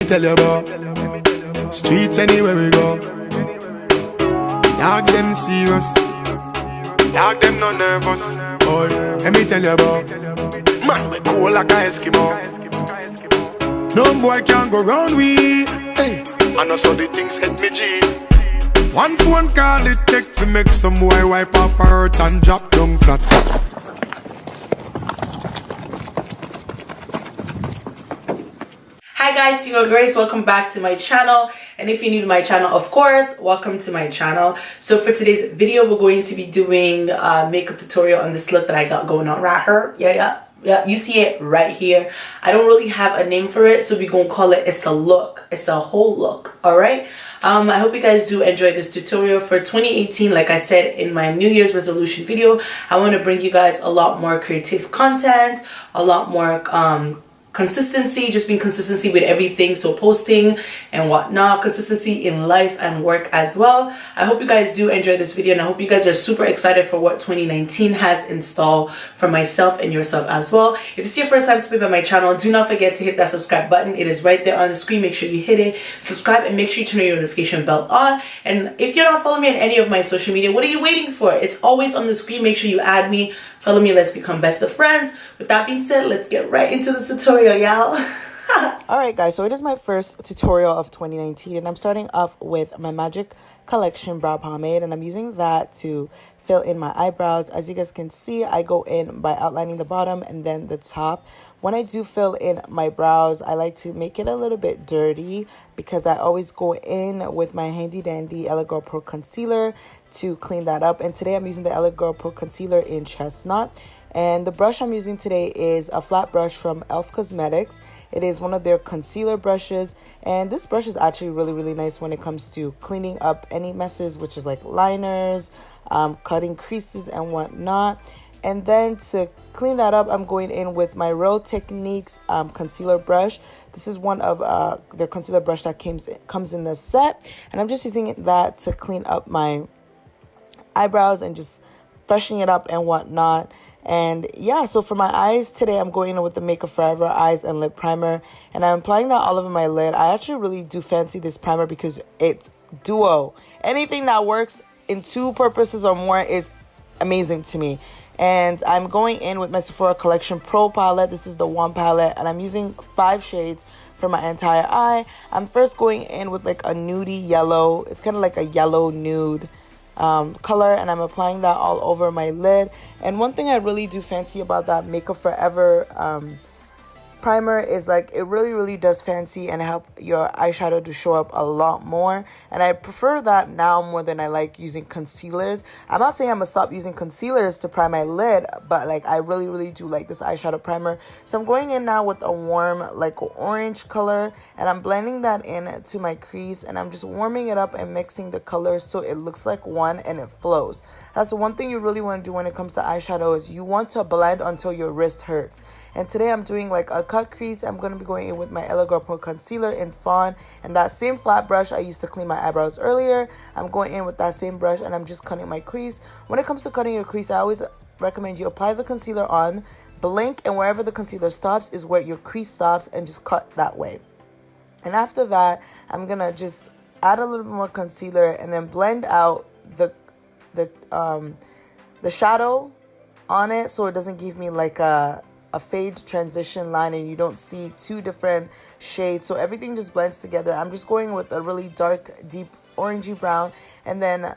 Tell you about streets anywhere we go. Dog them serious, dog them not nervous. Boy, let me tell you about man we cool like a Eskimo. No boy can go round we. Hey, I know so the things hit me G. One phone call it take to make some boy wipe up her hurt and drop down flat. Hi guys, your Grace, welcome back to my channel. And if you're new to my channel, of course, welcome to my channel. So for today's video, we're going to be doing a makeup tutorial on this look that I got going on right here. Yeah, you see it right here. I don't really have a name for it, so we're gonna call it It's a Look. It's a whole look, all right? I hope you guys do enjoy this tutorial for 2018. Like I said in my New Year's resolution video, I want to bring you guys a lot more creative content, a lot more consistency, just being consistency with everything, so posting and whatnot, consistency in life and work as well. I hope you guys do enjoy this video, and I hope you guys are super excited for what 2019 has in store for myself and yourself as well. If this is your first time stopping by my channel, do not forget to hit that subscribe button. It is right there on the screen. Make sure you hit it, subscribe, and make sure you turn your notification bell on. And if you're not following me on any of my social media, what are you waiting for? It's always on the screen. Make sure you add me, follow me, let's become best of friends. With that being said, let's get right into the tutorial, y'all. Alright guys, so it is my first tutorial of 2019, and I'm starting off with my Magic Collection brow pomade, and I'm using that to fill in my eyebrows. As you guys can see, I go in by outlining the bottom and then the top. When I do fill in my brows, I like to make it a little bit dirty because I always go in with my handy dandy E.L.F Girl Pro Concealer to clean that up. And today I'm using the E.L.F Girl Pro Concealer in Chestnut. And the brush I'm using today is a flat brush from Bhcosmetics. It is one of their concealer brushes, and this brush is actually really nice when it comes to cleaning up any messes, which is like liners, cutting creases and whatnot. And then to clean that up, I'm going in with my Real Techniques concealer brush. This is one of their concealer brush that comes in the set, and I'm just using that to clean up my eyebrows and just freshening it up and whatnot. And yeah, so for my eyes today, I'm going in with the Makeup Forever Eyes and Lip Primer, and I'm applying that all over my lid. I actually really do fancy this primer because it's duo. Anything that works in two purposes or more is amazing to me. And I'm going in with my Sephora Collection Pro palette. This is the one palette, and I'm using 5 shades for my entire eye. I'm first going in with like a nudie yellow. It's kind of like a yellow nude color, and I'm applying that all over my lid. And one thing I really do fancy about that Makeup Forever primer is like it really does fancy and help your eyeshadow to show up a lot more, and I prefer that now more than I like using concealers. I'm not saying I'm gonna stop using concealers to prime my lid, but like I really do like this eyeshadow primer. So I'm going in now with a warm like orange color, and I'm blending that in to my crease, and I'm just warming it up and mixing the colors so it looks like one and it flows. That's the one thing you really want to do when it comes to eyeshadow, is you want to blend until your wrist hurts. And today I'm doing like a cut crease. I'm going to be going in with my E.L.F Girl Pro Concealer in Fawn, and that same flat brush I used to clean my eyebrows earlier, I'm going in with that same brush, and I'm just cutting my crease. When it comes to cutting your crease, I always recommend you apply the concealer on, blink, and wherever the concealer stops is where your crease stops, and just cut that way. And after that, I'm going to just add a little bit more concealer and then blend out the shadow on it so it doesn't give me like a fade transition line and you don't see two different shades, so everything just blends together. I'm just going with a really dark deep orangey brown, and then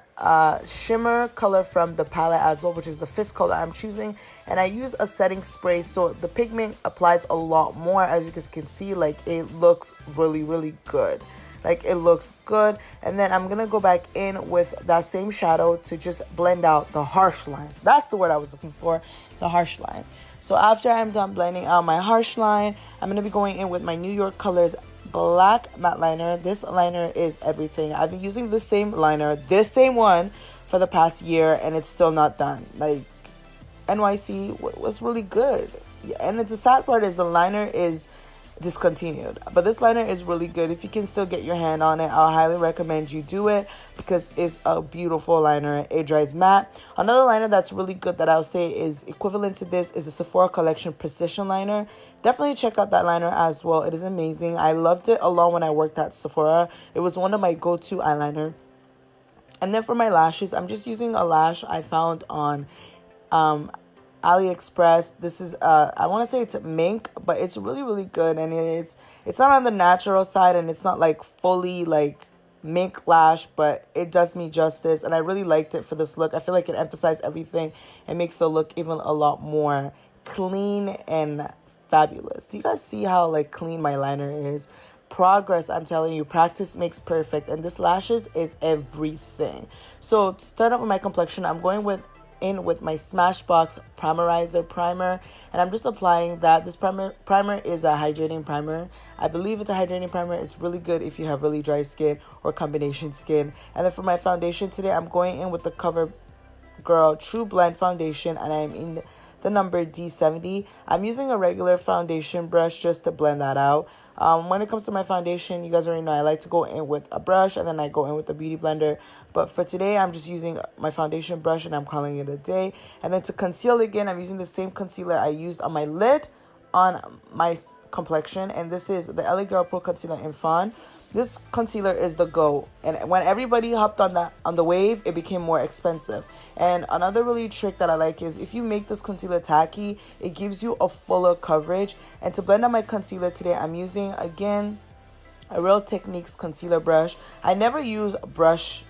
shimmer color from the palette as well, which is the 5th color I'm choosing. And I use a setting spray so the pigment applies a lot more. As you guys can see, like it looks really good. Like it looks good. And then I'm gonna go back in with that same shadow to just blend out the harsh line. That's the word I was looking for, the harsh line. So after I'm done blending out my harsh line, I'm going to be going in with my New York Colors Black Matte Liner. This liner is everything. I've been using the same liner, this same one, for the past year, and it's still not done. Like, NYC was really good. And the sad part is the liner is discontinued. But this liner is really good. If you can still get your hand on it, I'll highly recommend you do it because it's a beautiful liner. It dries matte. Another liner that's really good that I'll say is equivalent to this is a Sephora Collection Precision Liner. Definitely check out that liner as well. It is amazing. I loved it a lot when I worked at Sephora. It was one of my go-to eyeliner. And then for my lashes, I'm just using a lash I found on AliExpress. This is I want to say it's mink, but it's really good, and it's not on the natural side, and it's not like fully like mink lash, but it does me justice, and I really liked it for this look. I feel like it emphasized everything and makes the look even a lot more clean and fabulous. Do you guys see how like clean my liner is? Progress, I'm telling you, practice makes perfect, and this lashes is everything. So to start off with my complexion, I'm going with my Smashbox Primerizer primer, and I'm just applying that. This primer is a hydrating primer. I believe it's a hydrating primer. It's really good if you have really dry skin or combination skin. And then for my foundation today, I'm going in with the CoverGirl Trublend foundation, and I'm in the number D70. I'm using a regular foundation brush just to blend that out. When it comes to my foundation, you guys already know I like to go in with a brush, and then I go in with a beauty blender. But for today, I'm just using my foundation brush, and I'm calling it a day. And then to conceal again, I'm using the same concealer I used on my lid on my complexion. And this is the LA Girl Pro Concealer in Fawn. This concealer is the go, and when everybody hopped on the wave, it became more expensive. And another really trick that I like is if you make this concealer tacky, it gives you a fuller coverage. And to blend out my concealer today, I'm using again a Real Techniques concealer brush. I never use a brush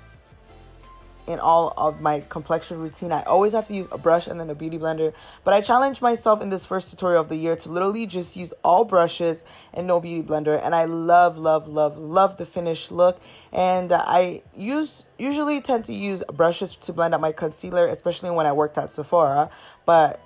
in all of my complexion routine. I always have to use a brush and then a beauty blender, but I challenged myself in this first tutorial of the year to literally just use all brushes and no beauty blender, and I love the finished look. And I usually tend to use brushes to blend out my concealer, especially when I worked at Sephora, but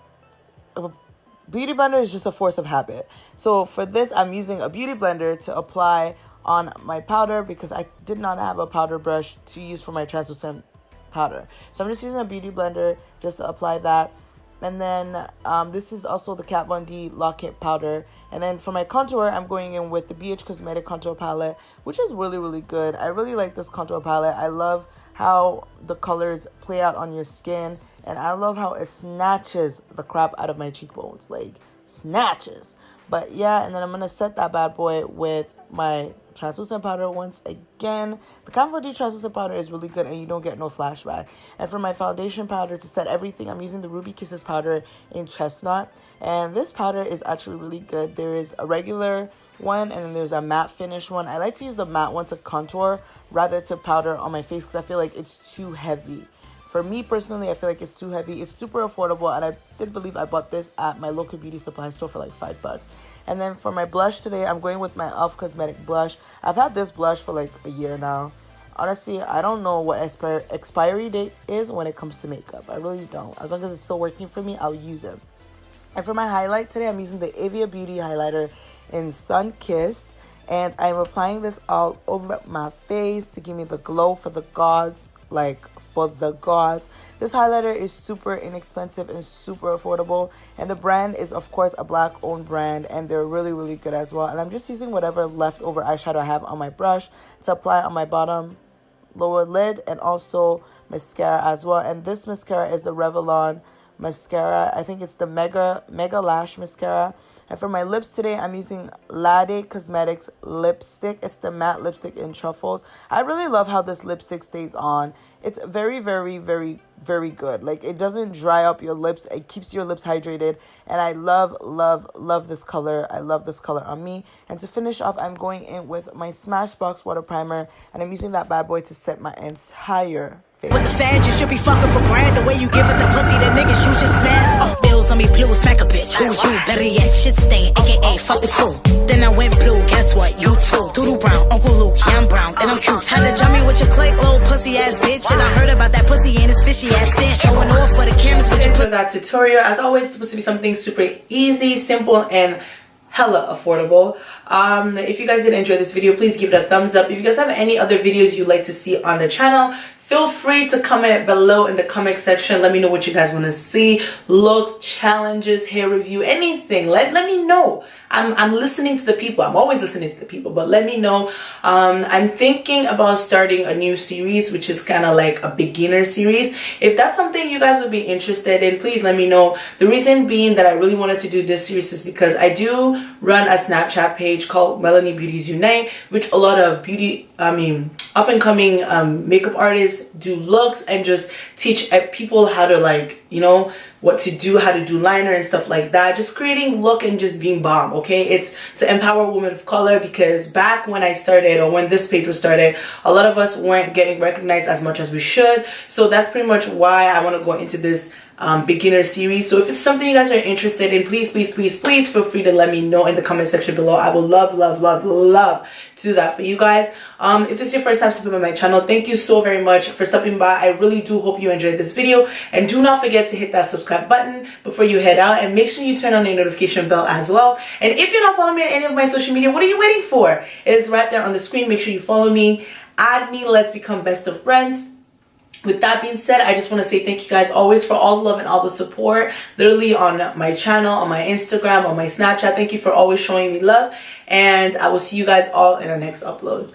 beauty blender is just a force of habit. So for this, I'm using a beauty blender to apply on my powder because I did not have a powder brush to use for my translucent powder. So I'm just using a beauty blender just to apply that. And then this is also the Kat Von D Lock-It powder. And then for my contour, I'm going in with the Bhcosmetics contour palette, which is really good. I really like this contour palette. I love how the colors play out on your skin, and I love how it snatches the crap out of my cheekbones, like snatches. But yeah, and then I'm gonna set that bad boy with my translucent powder once again. The Kat Von D translucent powder is really good, and you don't get no flashback. And for my foundation powder to set everything, I'm using the Ruby Kisses powder in Chestnut, and this powder is actually really good. There is a regular one, and then there's a matte finish one. I like to use the matte one to contour rather to powder on my face because I feel like it's too heavy. For me personally, I feel like it's too heavy. It's super affordable, and I did believe I bought this at my local beauty supply store for like $5. And then for my blush today, I'm going with my E.L.F. cosmetic blush. I've had this blush for like a year now. Honestly, I don't know what expiry date is when it comes to makeup. I really don't. As long as it's still working for me, I'll use it. And for my highlight today, I'm using the Aeva Beauty highlighter in Sunkissed. And I'm applying this all over my face to give me the glow for the gods, like for the gods. This highlighter is super inexpensive and super affordable, and the brand is of course a black owned brand, and they're really good as well. And I'm just using whatever leftover eyeshadow I have on my brush to apply on my bottom lower lid and also mascara as well. And this mascara is the Revlon mascara. I think it's the Mega Lash mascara. And for my lips today, I'm using Lade Cosmetics lipstick. It's the matte lipstick in Truffles. I really love how this lipstick stays on. It's very good. Like, it doesn't dry up your lips. It keeps your lips hydrated. And I love this color. I love this color on me. And to finish off, I'm going in with my Smashbox water primer. And I'm using that bad boy to set my entire face. With the fans, you should be fucking for bread. The way you give it the pussy, the niggas you just mad. Bills on me blue, smack a bitch. Who you? Better yet, shit stain, aka fuck the crew. Then I went blue, guess what? You too. Doodle Brown, Uncle Luke, yeah, I'm brown, and I'm cute. Had to jump me with your click, little pussy ass bitch. And I heard about that pussy and his fishy ass stench. Showing off for the cameras, but you put that tutorial. As always, it's supposed to be something super easy, simple, and hella affordable. If you guys did enjoy this video, please give it a thumbs up. If you guys have any other videos you'd like to see on the channel, feel free to comment below in the comment section. Let me know what you guys want to see, looks, challenges, hair review, anything. Let me know. I'm listening to the people. I'm always listening to the people, but let me know. I'm thinking about starting a new series, which is kind of like a beginner series. If that's something you guys would be interested in, please let me know. The reason being that I really wanted to do this series is because I do run a Snapchat page called MelaninBeauties Unite, which a lot of up and coming makeup artists do looks and just teach people how to, like, you know, what to do, how to do liner and stuff like that. Just creating look and just being bomb, okay? It's to empower women of color, because back when I started, or when this page was started, a lot of us weren't getting recognized as much as we should. So that's pretty much why I want to go into this beginner series. So if it's something you guys are interested in, please feel free to let me know in the comment section below. I will love to do that for you guys. If this is your first time stepping on my channel, thank you so very much for stopping by. I really do hope you enjoyed this video, and do not forget to hit that subscribe button before you head out, and make sure you turn on the notification bell as well. And if you're not following me on any of my social media, what are you waiting for? It's right there on the screen. Make sure you follow me, add me, let's become best of friends. With that being said, I just want to say thank you guys always for all the love and all the support, literally on my channel, on my Instagram, on my Snapchat. Thank you for always showing me love, and I will see you guys all in our next upload.